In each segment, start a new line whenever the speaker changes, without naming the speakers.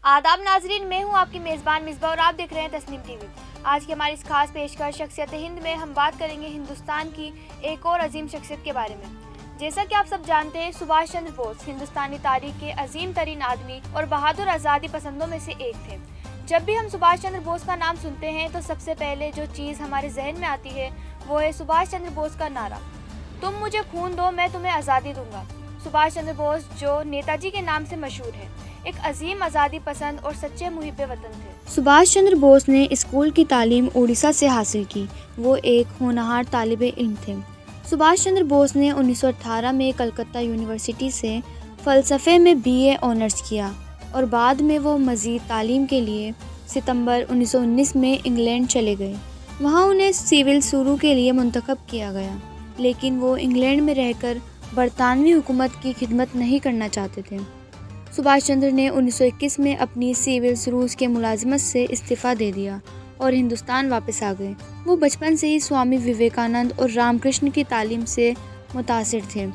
आदाब नाजरीन, मैं हूं आपकी मेज़बान मिसबा और आप देख रहे हैं तस्नीम टीवी। आज की हमारी इस खास पेशकश शख्सियत हिंद में हम बात करेंगे हिंदुस्तान की एक और अजीम शख्सियत के बारे में। जैसा कि आप सब जानते हैं, सुभाष चंद्र बोस हिंदुस्तानी तारीख के अजीम तरीन आदमी और बहादुर आज़ादी पसंदों में से एक थे। जब भी हम सुभाष चंद्र बोस का नाम सुनते हैं तो सबसे पहले जो चीज़ हमारे जहन में आती है वो है सुभाष चंद्र बोस का नारा, तुम मुझे खून दो मैं तुम्हें आज़ादी दूंगा। सुभाष चंद्र बोस जो नेताजी के नाम से मशहूर है, एक अजीम आज़ादी पसंद और सच्चे मुहिब्बे वतन थे।
सुभाष चंद्र बोस ने स्कूल की तालीम उड़ीसा से हासिल की। वो एक होनहार तालिबे इल्म थे। सुभाष चंद्र बोस ने 1918 में कलकत्ता यूनिवर्सिटी से फ़लसफ़े में BA ऑनर्स किया और बाद में वो मज़ीद तालीम के लिए सितंबर 1919 में इंग्लैंड चले गए। वहाँ उन्हें सिविल शुरू के लिए मुंतखब किया गया, लेकिन वो इंग्लैंड में रहकर बरतानवी हुकूमत की खिदमत नहीं करना चाहते थे। सुभाष चंद्र ने 1921 में अपनी सिविल सर्विस के मुलाजमत से इस्तीफ़ा दे दिया और हिंदुस्तान वापस आ गए। वो बचपन से ही स्वामी विवेकानंद और रामकृष्ण की तालीम से मुतासिर थे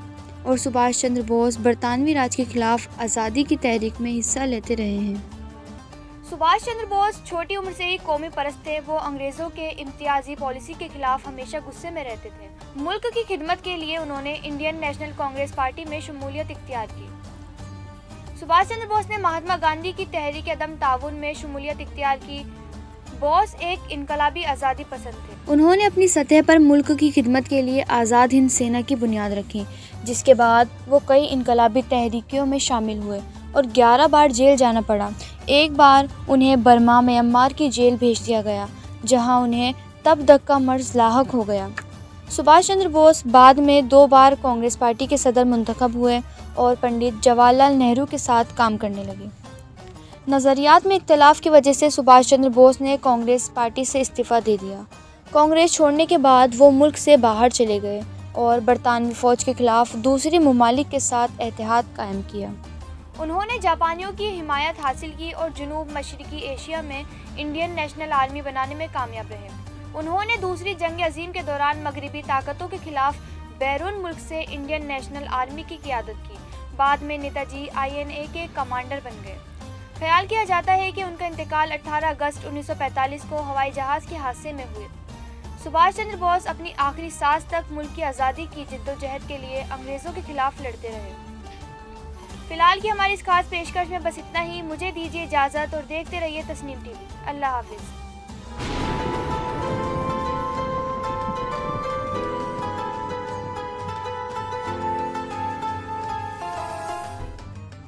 और सुभाष चंद्र बोस बरतानवी राज के खिलाफ आज़ादी की तहरीक में हिस्सा लेते रहे हैं।
सुभाष चंद्र बोस छोटी उम्र से ही कौमी परस्त थे। वो अंग्रेज़ों के इम्तियाजी पॉलिसी के खिलाफ हमेशा गुस्से में रहते थे। मुल्क की खिदमत के लिए उन्होंने इंडियन नेशनल कांग्रेस पार्टी में शमूलियत इख्तियार की। सुभाष चंद्र बोस ने महात्मा गांधी की तहरीक अदम ताउन में शमूलियत इख्तियार की। बोस एक इनकलाबी आज़ादी पसंद थे।
उन्होंने अपनी सतह पर मुल्क की खिदमत के लिए आज़ाद हिंद सेना की बुनियाद रखी, जिसके बाद वो कई इनकलाबी तहरीकों में शामिल हुए और 11 बार जेल जाना पड़ा। एक बार उन्हें बर्मा म्यांमार की जेल भेज दिया गया, जहां उन्हें तब तक का मर्ज लाहक हो गया। सुभाष चंद्र बोस बाद में 2 बार कांग्रेस पार्टी के सदर मुंतखब हुए और पंडित जवाहरलाल नेहरू के साथ काम करने लगे। नज़रियात में इख्तिलाफ की वजह से सुभाष चंद्र बोस ने कांग्रेस पार्टी से इस्तीफ़ा दे दिया। कांग्रेस छोड़ने के बाद वो मुल्क से बाहर चले गए और बरतानवी फ़ौज के खिलाफ दूसरे ममालिक के साथ इत्तेहाद कायम किया।
उन्होंने जापानियों की हिमायत हासिल की और जनूब मशरकी एशिया में इंडियन नेशनल आर्मी बनाने में कामयाब रहे। उन्होंने दूसरी जंग अजीम के दौरान मगरबी ताकतों के खिलाफ बैरून मुल्क से इंडियन नेशनल आर्मी की क़ियादत की। बाद में नेताजी INA के कमांडर बन गए। ख्याल किया जाता है कि उनका इंतकाल 18 अगस्त 1945 को हवाई जहाज़ के हादसे में हुए। सुभाष चंद्र बोस अपनी आखिरी सांस तक मुल्क की आज़ादी की जद्दोजहद के लिए अंग्रेज़ों के खिलाफ लड़ते रहे। फिलहाल की हमारी इस खास पेशकश में बस इतना ही। मुझे दीजिए इजाज़त और देखते रहिए तस्नीम टीवी। अल्लाह हाफिज़।